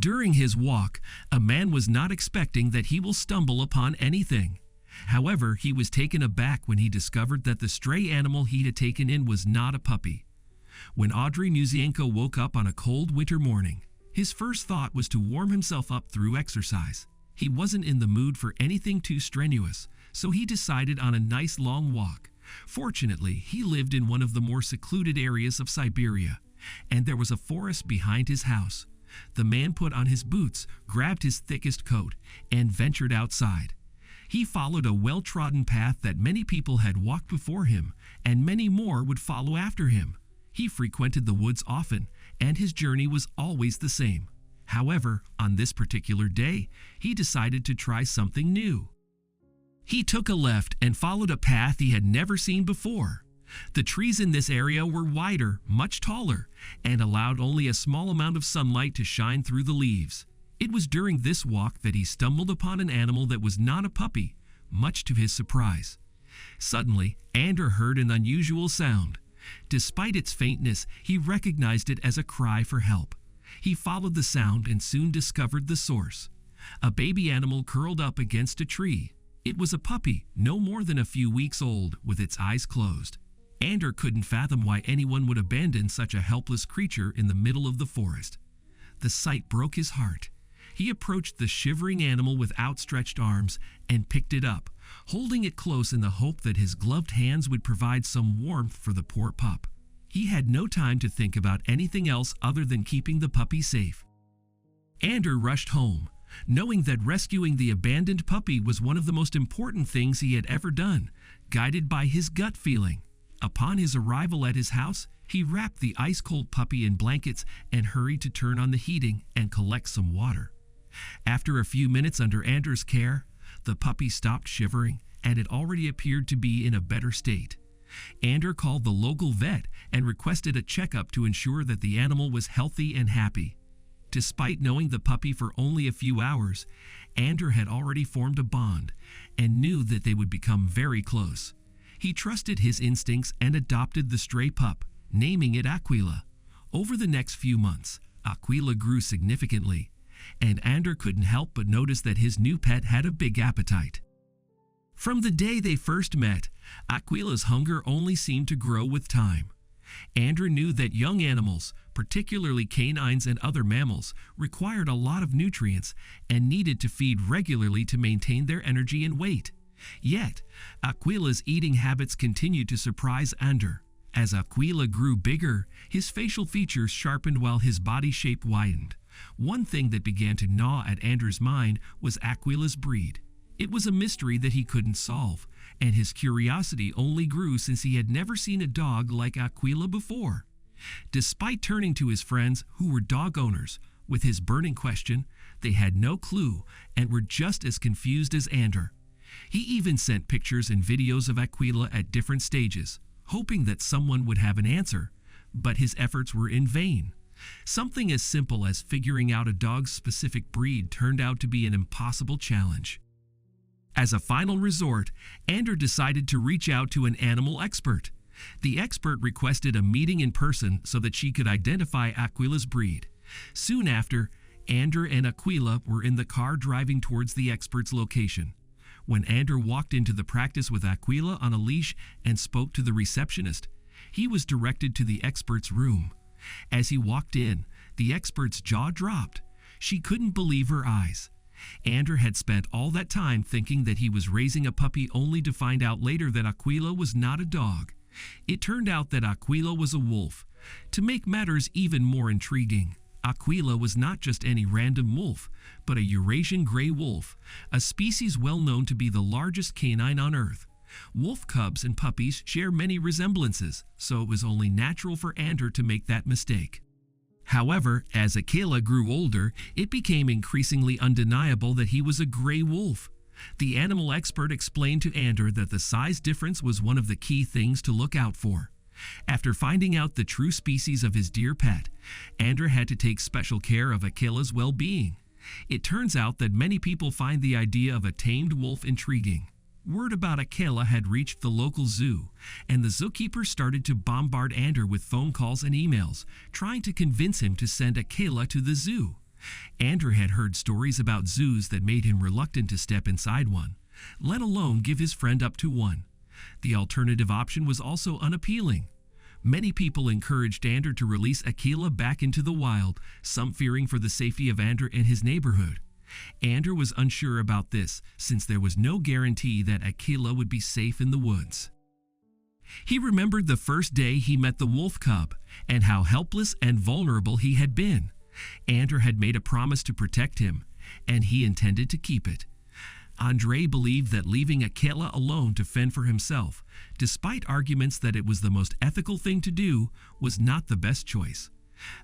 During his walk, a man was not expecting that he will stumble upon anything. However, he was taken aback when he discovered that the stray animal he had taken in was not a puppy. When Audrey Musienko woke up on a cold winter morning, his first thought was to warm himself up through exercise. He wasn't in the mood for anything too strenuous, so he decided on a nice long walk. Fortunately, he lived in one of the more secluded areas of Siberia, and there was a forest behind his house. The man put on his boots, grabbed his thickest coat, and ventured outside. He followed a well-trodden path that many people had walked before him, and many more would follow after him. He frequented the woods often, and his journey was always the same. However, on this particular day, he decided to try something new. He took a left and followed a path he had never seen before. The trees in this area were wider, much taller, and allowed only a small amount of sunlight to shine through the leaves. It was during this walk that he stumbled upon an animal that was not a puppy, much to his surprise. Suddenly, Ander heard an unusual sound. Despite its faintness, he recognized it as a cry for help. He followed the sound and soon discovered the source. A baby animal curled up against a tree. It was a puppy, no more than a few weeks old, with its eyes closed. Ander couldn't fathom why anyone would abandon such a helpless creature in the middle of the forest. The sight broke his heart. He approached the shivering animal with outstretched arms and picked it up, holding it close in the hope that his gloved hands would provide some warmth for the poor pup. He had no time to think about anything else other than keeping the puppy safe. Ander rushed home, knowing that rescuing the abandoned puppy was one of the most important things he had ever done, guided by his gut feeling. Upon his arrival at his house, he wrapped the ice-cold puppy in blankets and hurried to turn on the heating and collect some water. After a few minutes under Ander's care, the puppy stopped shivering and it already appeared to be in a better state. Ander called the local vet and requested a checkup to ensure that the animal was healthy and happy. Despite knowing the puppy for only a few hours, Ander had already formed a bond and knew that they would become very close. He trusted his instincts and adopted the stray pup, naming it Aquila. Over the next few months, Aquila grew significantly, and Ander couldn't help but notice that his new pet had a big appetite. From the day they first met, Aquila's hunger only seemed to grow with time. Ander knew that young animals, particularly canines and other mammals, required a lot of nutrients and needed to feed regularly to maintain their energy and weight. Yet, Aquila's eating habits continued to surprise Ander. As Aquila grew bigger, his facial features sharpened while his body shape widened. One thing that began to gnaw at Ander's mind was Aquila's breed. It was a mystery that he couldn't solve, and his curiosity only grew since he had never seen a dog like Aquila before. Despite turning to his friends, who were dog owners, with his burning question, they had no clue and were just as confused as Ander. He even sent pictures and videos of Aquila at different stages, hoping that someone would have an answer, but his efforts were in vain. Something as simple as figuring out a dog's specific breed turned out to be an impossible challenge. As a final resort, Ander decided to reach out to an animal expert. The expert requested a meeting in person so that she could identify Aquila's breed. Soon after, Ander and Aquila were in the car driving towards the expert's location. When Ander walked into the practice with Aquila on a leash and spoke to the receptionist, he was directed to the expert's room. As he walked in, the expert's jaw dropped. She couldn't believe her eyes. Ander had spent all that time thinking that he was raising a puppy only to find out later that Aquila was not a dog. It turned out that Aquila was a wolf. To make matters even more intriguing, Aquila was not just any random wolf, but a Eurasian gray wolf, a species well known to be the largest canine on Earth. Wolf cubs and puppies share many resemblances, so it was only natural for Ander to make that mistake. However, as Aquila grew older, it became increasingly undeniable that he was a gray wolf. The animal expert explained to Ander that the size difference was one of the key things to look out for. After finding out the true species of his dear pet, Ander had to take special care of Aquila's well-being. It turns out that many people find the idea of a tamed wolf intriguing. Word about Aquila had reached the local zoo, and the zookeeper started to bombard Ander with phone calls and emails, trying to convince him to send Aquila to the zoo. Andrew had heard stories about zoos that made him reluctant to step inside one, let alone give his friend up to one. The alternative option was also unappealing. Many people encouraged Andrew to release Aquila back into the wild, some fearing for the safety of Andrew and his neighborhood. Andrew was unsure about this, since there was no guarantee that Aquila would be safe in the woods. He remembered the first day he met the wolf cub, and how helpless and vulnerable he had been. Andrew had made a promise to protect him, and he intended to keep it. Andre believed that leaving Aquila alone to fend for himself, despite arguments that it was the most ethical thing to do, was not the best choice.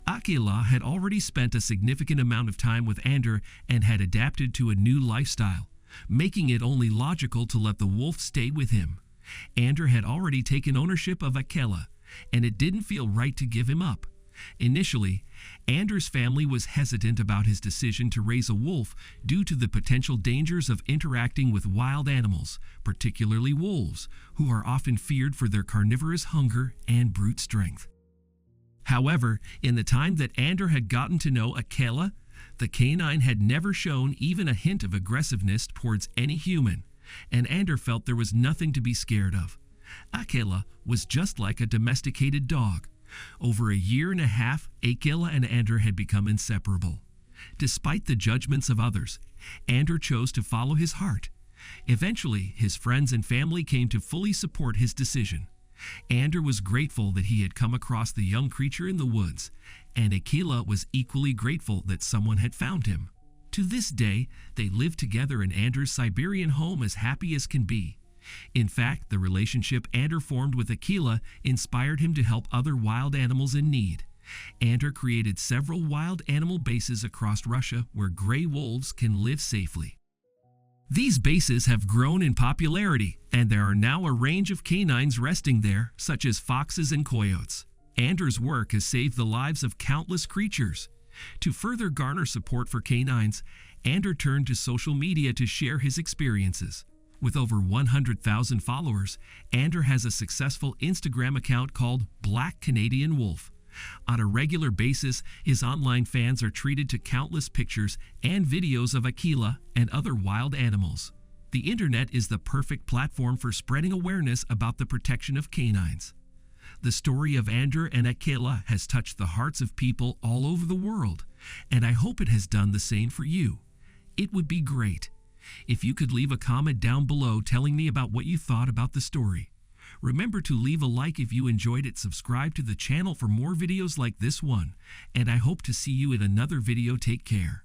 Aquila had already spent a significant amount of time with Andrew and had adapted to a new lifestyle, making it only logical to let the wolf stay with him. Andrew had already taken ownership of Aquila, and it didn't feel right to give him up. Initially, Andrew's family was hesitant about his decision to raise a wolf due to the potential dangers of interacting with wild animals, particularly wolves, who are often feared for their carnivorous hunger and brute strength. However, in the time that Andrew had gotten to know Aquila, the canine had never shown even a hint of aggressiveness towards any human, and Andrew felt there was nothing to be scared of. Aquila was just like a domesticated dog. Over a year and a half, Aquila and Andrew had become inseparable. Despite the judgments of others, Andrew chose to follow his heart. Eventually, his friends and family came to fully support his decision. Andrew was grateful that he had come across the young creature in the woods, and Aquila was equally grateful that someone had found him. To this day, they live together in Andrew's Siberian home as happy as can be. In fact, the relationship Andrew formed with Aquila inspired him to help other wild animals in need. Andrew created several wild animal bases across Russia where gray wolves can live safely. These bases have grown in popularity, and there are now a range of canines resting there, such as foxes and coyotes. Andrew's work has saved the lives of countless creatures. To further garner support for canines, Andrew turned to social media to share his experiences. With over 100,000 followers, Andrew has a successful Instagram account called Black Canadian Wolf. On a regular basis, his online fans are treated to countless pictures and videos of Aquila and other wild animals. The internet is the perfect platform for spreading awareness about the protection of canines. The story of Andrew and Aquila has touched the hearts of people all over the world, and I hope it has done the same for you. It would be great if you could leave a comment down below telling me about what you thought about the story. Remember to leave a like if you enjoyed it, subscribe to the channel for more videos like this one, and I hope to see you in another video. Take care.